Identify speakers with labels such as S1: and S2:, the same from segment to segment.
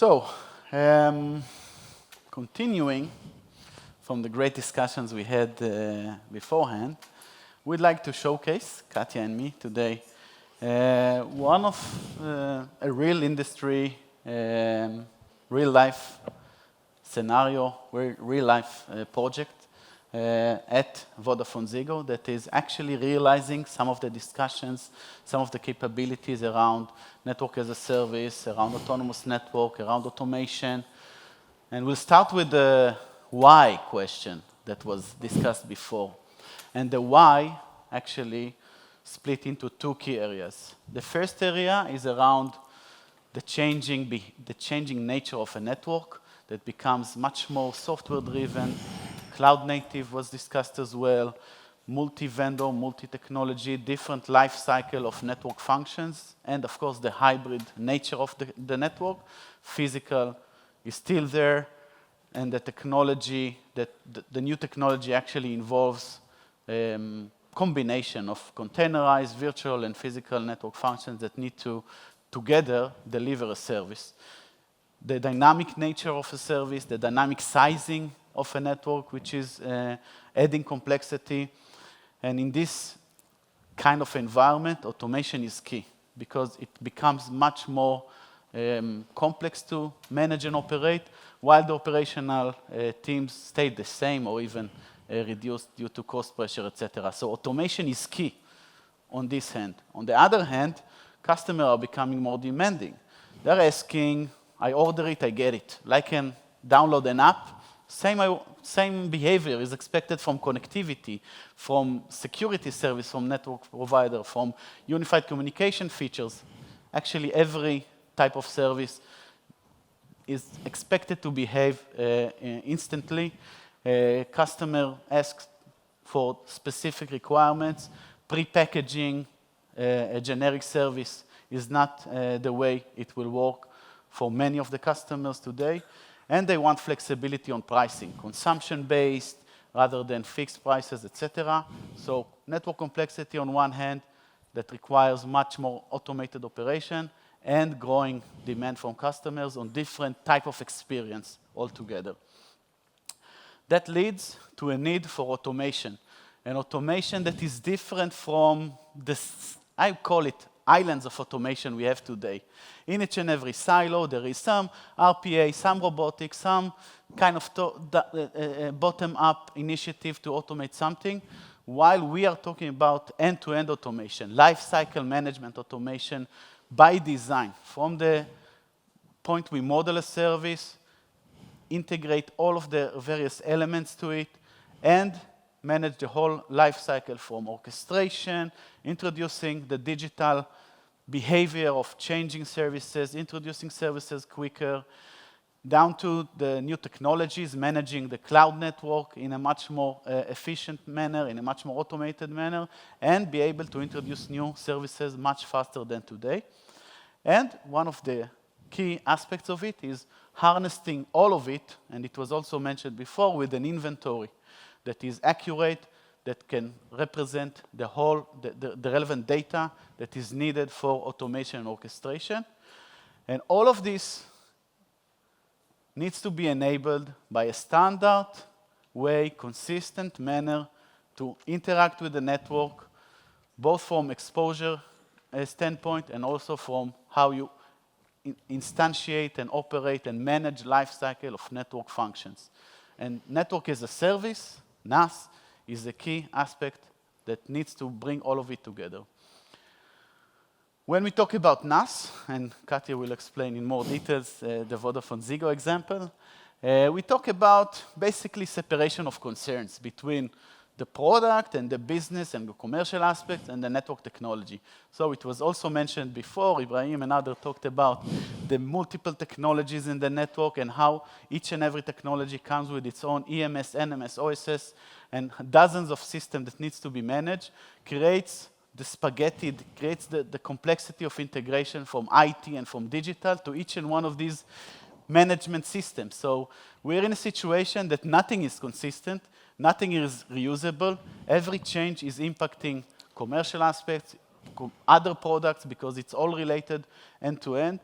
S1: So, continuing from the great discussions we had beforehand, we'd like to showcase, Katja and me today, one of a real industry, real-life scenario, real-life project at Vodafone Ziggo that is actually realizing some of the discussions, some of the capabilities around network as a service, around autonomous network, around automation. And we'll start with the why question that was discussed before. And the why actually split into two key areas. The first area is around the changing nature of a network that becomes much more software-driven. Cloud native was discussed as well, multi-vendor, multi-technology, different life cycle of network functions, and of course the hybrid nature of the network. Physical is still there, and the technology, the new technology actually involves combination of containerized, virtual, and physical network functions that need to together deliver a service. The dynamic nature of a service, the dynamic sizing of a network, which is adding complexity. And in this kind of environment, automation is key because it becomes much more complex to manage and operate, while the operational teams stay the same or even reduced due to cost pressure, etc. So automation is key on this hand. On the other hand, customers are becoming more demanding. They're asking, I order it, I get it. Like I can download an app, same behavior is expected from connectivity, from security service, from network provider, from unified communication features. Actually, every type of service is expected to behave instantly. Customer asks for specific requirements. Pre-packaging a generic service is not the way it will work for many of the customers today. And they want flexibility on pricing, consumption-based rather than fixed prices, etc. So network complexity on one hand that requires much more automated operation and growing demand from customers on different type of experience altogether. That leads to a need for automation, an automation that is different from I call it islands of automation we have today. In each and every silo, there is some RPA, some robotics, some kind of bottom-up initiative to automate something, while we are talking about end-to-end automation, lifecycle management automation by design. From the point we model a service, integrate all of the various elements to it, and manage the whole life cycle from orchestration, introducing the digital behavior of changing services, introducing services quicker, down to the new technologies, managing the cloud network in a much more efficient manner, in a much more automated manner, and be able to introduce new services much faster than today. And one of the key aspects of it is harnessing all of it, and it was also mentioned before, with an inventory that is accurate, that can represent the whole, the relevant data that is needed for automation and orchestration. And all of this needs to be enabled by a standard way, consistent manner to interact with the network, both from exposure standpoint and also from how you instantiate and operate and manage life cycle of network functions. And network as a service, NaaS, is a key aspect that needs to bring all of it together. When we talk about NaaS, and Katja will explain in more details the Vodafone Ziggo example, we talk about basically separation of concerns between the product and the business and the commercial aspects and the network technology. So it was also mentioned before, Ibrahim and others talked about the multiple technologies in the network and how each and every technology comes with its own EMS, NMS, OSS, and dozens of systems that needs to be managed, creates the spaghetti, creates the complexity of integration from IT and from digital to each and one of these management systems. So we're in a situation that nothing is consistent, nothing is reusable. Every change is impacting commercial aspects, other products, because it's all related end-to-end.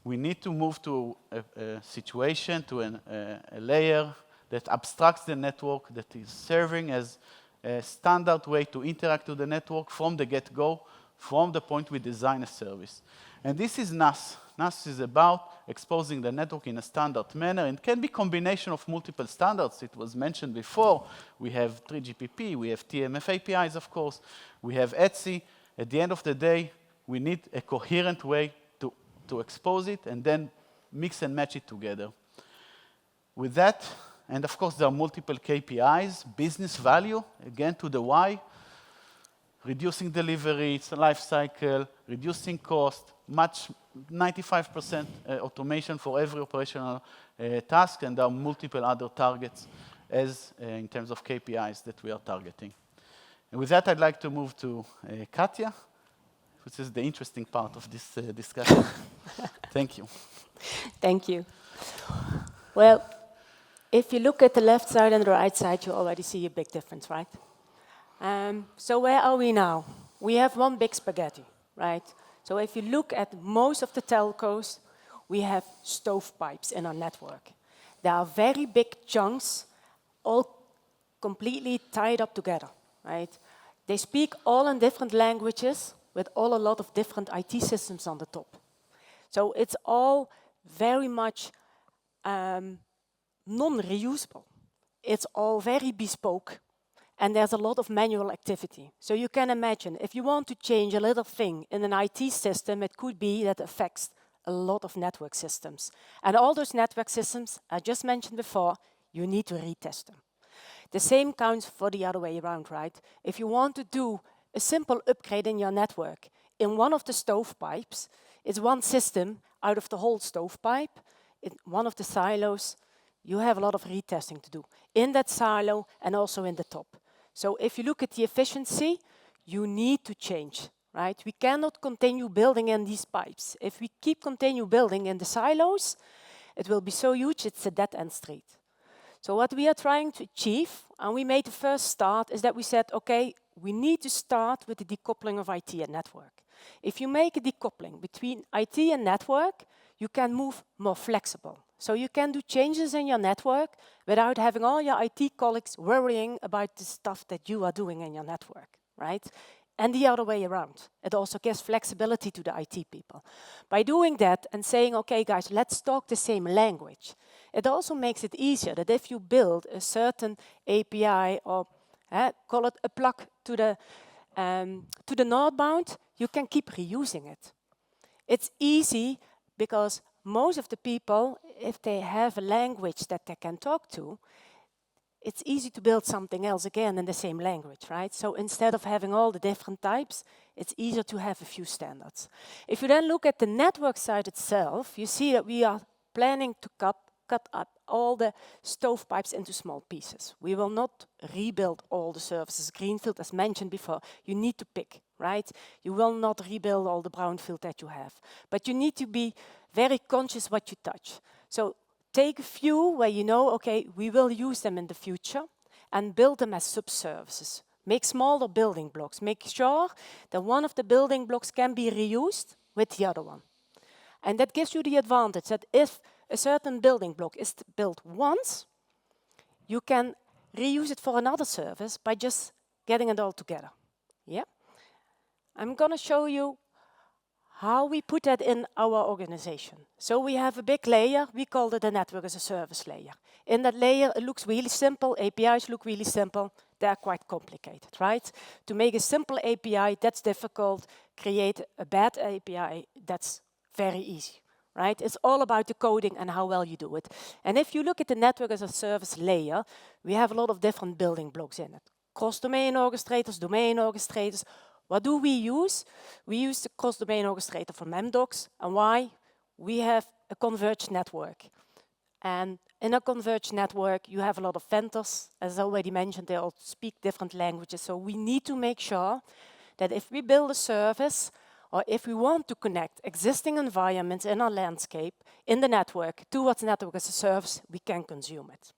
S1: we need to move to a situation, to a layer that abstracts the network, that is serving as a standard way to interact with the network from the get-go, from the point we design a service. And this is NaaS. NaaS is about exposing the network in a standard manner, and can be a combination of multiple standards. It was mentioned before. We have 3GPP, we have TMF APIs, of course, we have ETSI. At the end of the day, we need a coherent way to expose it and then mix and match it together. With that, and of course, there are multiple KPIs, business value, again to the why, reducing delivery, life cycle, reducing cost, 95% automation for every operational task, and there are multiple other targets as in terms of KPIs that we are targeting. And with that, I'd like to move to Katja, which is the interesting part of this discussion. Thank you.
S2: Thank you. Well, if you look at the left side and the right side, you already see a big difference, right? So where are we now? We have one big spaghetti, right? So if you look at most of the telcos, we have stovepipes in our network. There are very big chunks, all completely tied up together, right? They speak all in different languages with a lot of different IT systems on the top. So it's all very much non-reusable. It's all very bespoke. And there's a lot of manual activity. So you can imagine, if you want to change a little thing in an IT system, it could be that affects a lot of network systems. And all those network systems, I just mentioned before, you need to retest them. The same counts for the other way around, right? If you want to do a simple upgrade in your network, in one of the stovepipes, it's one system out of the whole stovepipe, in one of the silos, you have a lot of retesting to do in that silo and also in the top. So if you look at the efficiency, you need to change, right? We cannot continue building in these pipes. If we continue building in the silos, it will be so huge, it's a dead-end street. So what we are trying to achieve, and we made the first start, is that we said, okay, we need to start with the decoupling of IT and network. If you make a decoupling between IT and network, you can move more flexible. So you can do changes in your network without having all your IT colleagues worrying about the stuff that you are doing in your network, right? And the other way around. It also gives flexibility to the IT people. By doing that and saying, okay, guys, let's talk the same language, it also makes it easier that if you build a certain API or call it a plug to the northbound, you can keep reusing it. It's easy because most of the people, if they have a language that they can talk to, it's easy to build something else again in the same language, right? So instead of having all the different types, it's easier to have a few standards. If you then look at the network side itself, you see that we are planning to cut up all the stovepipes into small pieces. We will not rebuild all the services. Greenfield, as mentioned before, you need to pick, right? You will not rebuild all the brownfield that you have. But you need to be very conscious what you touch. So take a few where you know, okay, we will use them in the future and build them as sub-services. Make smaller building blocks. Make sure that one of the building blocks can be reused with the other one. And that gives you the advantage that if a certain building block is built once, you can reuse it for another service by just getting it all together. Yeah? I'm going to show you how we put that in our organization. So we have a big layer, we call it a network as a service layer. In that layer, it looks really simple, APIs look really simple, they're quite complicated, right? To make a simple API, that's difficult. Create a bad API, that's very easy, right? It's all about the coding and how well you do it. And if you look at the network as a service layer, we have a lot of different building blocks in it. Cross-domain orchestrators, domain orchestrators. What do we use? We use the cross-domain orchestrator from Amdocs. And why? We have a converged network. And in a converged network, you have a lot of vendors. As I already mentioned, they all speak different languages. So we need to make sure that if we build a service, or if we want to connect existing environments in our landscape, in the network, towards network as a service, we can consume it.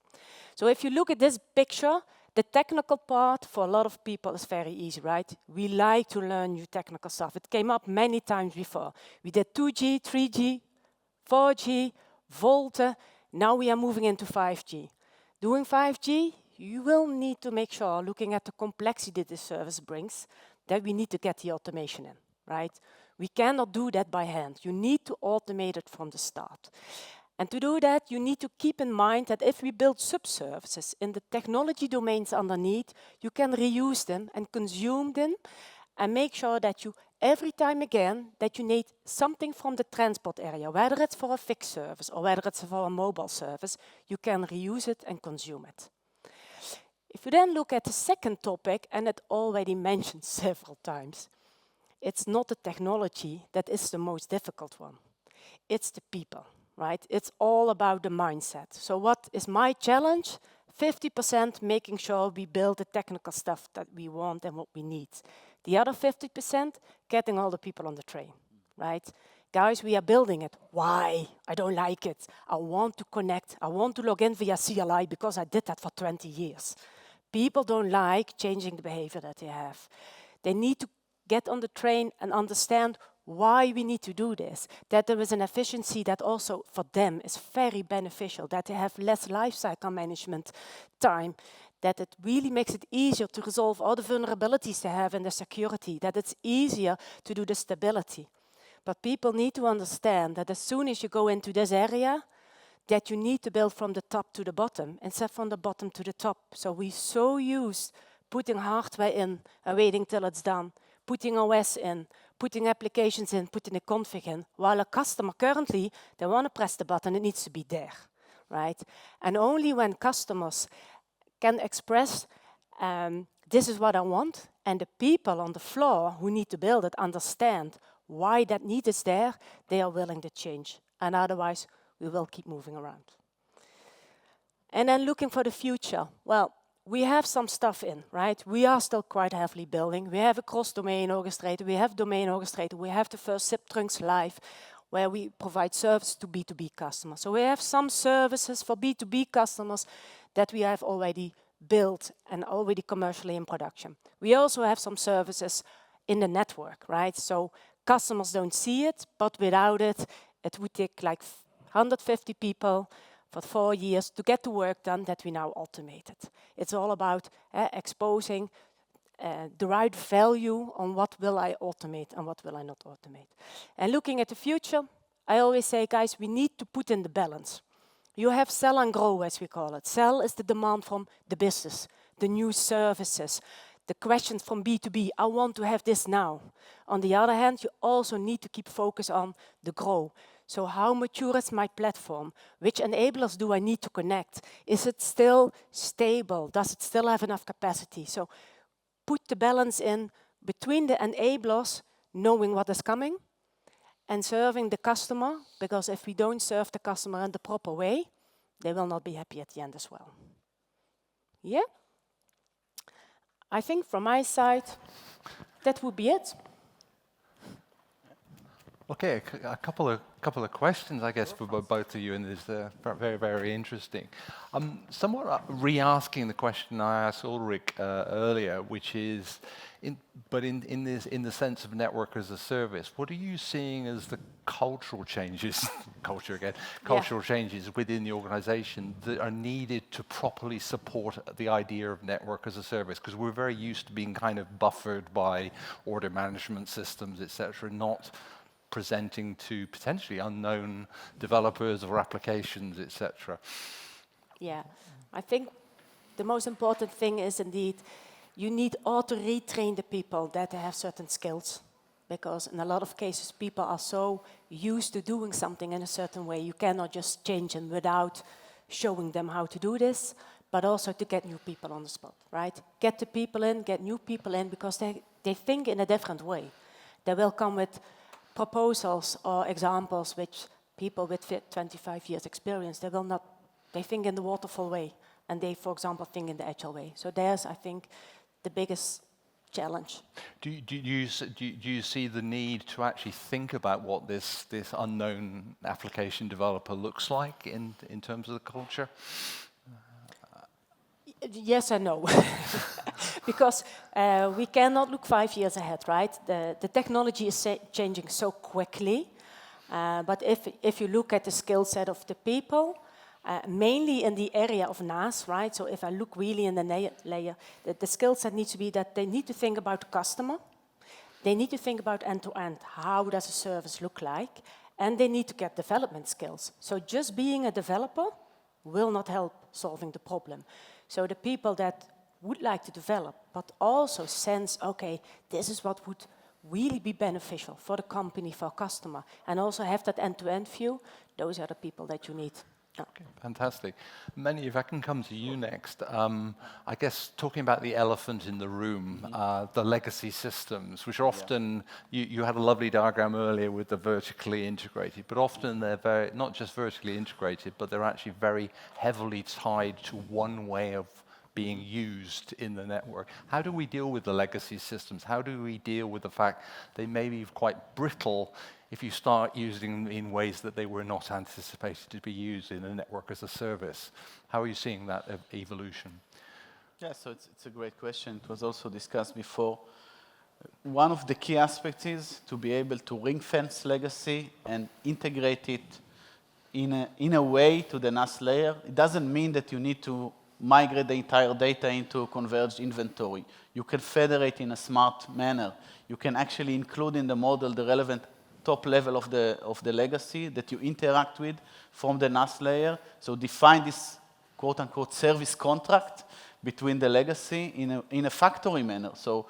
S2: So if you look at this picture, the technical part for a lot of people is very easy, right? We like to learn new technical stuff. It came up many times before. We did 2G, 3G, 4G, VoLTE, now we are moving into 5G. Doing 5G, you will need to make sure, looking at the complexity this service brings, that we need to get the automation in, right? We cannot do that by hand. You need to automate it from the start. And to do that, you need to keep in mind that if we build sub-services in the technology domains underneath, you can reuse them and consume them and make sure that you, every time again, that you need something from the transport area, whether it's for a fixed service or whether it's for a mobile service, you can reuse it and consume it. If you then look at the second topic, and it already mentioned several times, it's not the technology that is the most difficult one. It's the people. Right? It's all about the mindset. So what is my challenge? 50% making sure we build the technical stuff that we want and what we need. The other 50%, getting all the people on the train, right? Guys, we are building it. Why? I don't like it. I want to connect. I want to log in via CLI because I did that for 20 years. People don't like changing the behavior that they have. They need to get on the train and understand why we need to do this, that there is an efficiency that also for them is very beneficial, that they have less lifecycle management time, that it really makes it easier to resolve all the vulnerabilities they have in the security, that it's easier to do the stability. But people need to understand that as soon as you go into this area, that you need to build from the top to the bottom instead from the bottom to the top. So we're so used putting hardware in and waiting till it's done, putting OS in, putting applications in, putting a config in, while a customer currently, they want to press the button, it needs to be there, right? And only when customers can express, this is what I want, and the people on the floor who need to build it understand why that need is there, they are willing to change. And otherwise, we will keep moving around. And then looking for the future. Well, we have some stuff in, right? We are still quite heavily building. We have a cross-domain orchestrator. We have domain orchestrator. We have the first SIP trunks live, where we provide service to B2B customers. So we have some services for B2B customers that we have already built and already commercially in production. We also have some services in the network, right? So customers don't see it, but without it, it would take like 150 people for 4 years to get the work done that we now automated. It's all about exposing the right value on what will I automate and what will I not automate. And looking at the future, I always say, guys, we need to put in the balance. You have sell and grow, as we call it. Sell is the demand from the business, the new services, the questions from B2B, I want to have this now. On the other hand, you also need to keep focus on the grow. So how mature is my platform? Which enablers do I need to connect? Is it still stable? Does it still have enough capacity? So put the balance in between the enablers, knowing what is coming, and serving the customer, because if we don't serve the customer in the proper way, they will not be happy at the end as well. Yeah? I think from my side, that would be it.
S3: Okay, a couple of questions, I guess, for both of you, and it's very, very interesting. Somewhat re-asking the question I asked Ulrich earlier, which is, in the sense of network as a service, what are you seeing as the cultural changes, cultural changes within the organization that are needed to properly support the idea of network as a service? Because we're very used to being kind of buffered by order management systems, etc., not presenting to potentially unknown developers or applications, etc.
S2: Yeah, I think the most important thing is indeed you need to retrain the people that they have certain skills, because in a lot of cases people are so used to doing something in a certain way, you cannot just change them without showing them how to do this, but also to get new people on the spot, right? Get the people in, get new people in, because they think in a different way. They will come with proposals or examples which people with 25 years experience, they will not, they think in the waterfall way, and they, for example, think in the agile way. So there's, I think, the biggest challenge.
S3: Do you see the need to actually think about what this unknown application developer looks like in terms of the culture?
S2: Yes and no. Because we cannot look 5 years ahead, right? The technology is changing so quickly. But if you look at the skill set of the people, mainly in the area of NaaS, right? So if I look really in the layer, the skill set needs to be that they need to think about the customer, they need to think about end-to-end, how does a service look like, and they need to get development skills. So just being a developer will not help solving the problem. So the people that would like to develop, but also sense, okay, this is what would really be beneficial for the company, for customer, and also have that end-to-end view, those are the people that you need.
S3: Okay, fantastic. Many, if I can come to you next, I guess talking about the elephant in the room, the legacy systems, which are often, you had a lovely diagram earlier with the vertically integrated, but often they're very, not just vertically integrated, but they're actually very heavily tied to one way of being used in the network. How do we deal with the legacy systems? How do we deal with the fact they may be quite brittle if you start using them in ways that they were not anticipated to be used in a network as a service? How are you seeing that evolution?
S1: Yeah, so it's a great question. It was also discussed before. One of the key aspects is to be able to ring-fence legacy and integrate it in a way to the NaaS layer. It doesn't mean that you need to migrate the entire data into converged inventory. You can federate in a smart manner. You can actually include in the model the relevant top level of the legacy that you interact with from the NaaS layer. So define this quote-unquote service contract between the legacy in a factory manner. So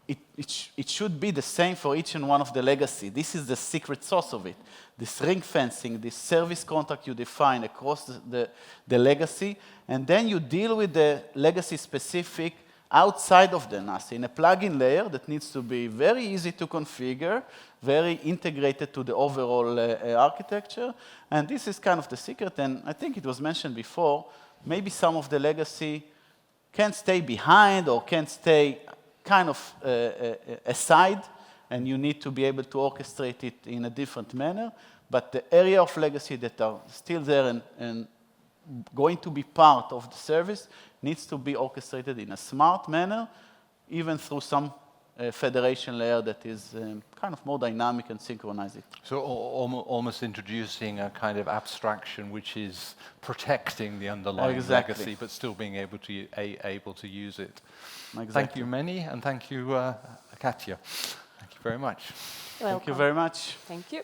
S1: it should be the same for each and one of the legacy. This is the secret sauce of it. This ring fencing, this service contract you define across the legacy, and then you deal with the legacy specific outside of the NaaS in a plugin layer that needs to be very easy to configure, very integrated to the overall architecture. And this is kind of the secret. And I think it was mentioned before, maybe some of the legacy can stay behind or can stay kind of aside, and you need to be able to orchestrate it in a different manner. But the area of legacy that are still there and going to be part of the service needs to be orchestrated in a smart manner, even through some federation layer that is kind of more dynamic and synchronized.
S3: So almost introducing a kind of abstraction which is protecting the underlying legacy, but still being able to use it.
S1: Exactly.
S3: Thank you, Meni, and thank you, Katja. Thank you very much.
S2: Welcome.
S1: Thank you very much.
S2: Thank you.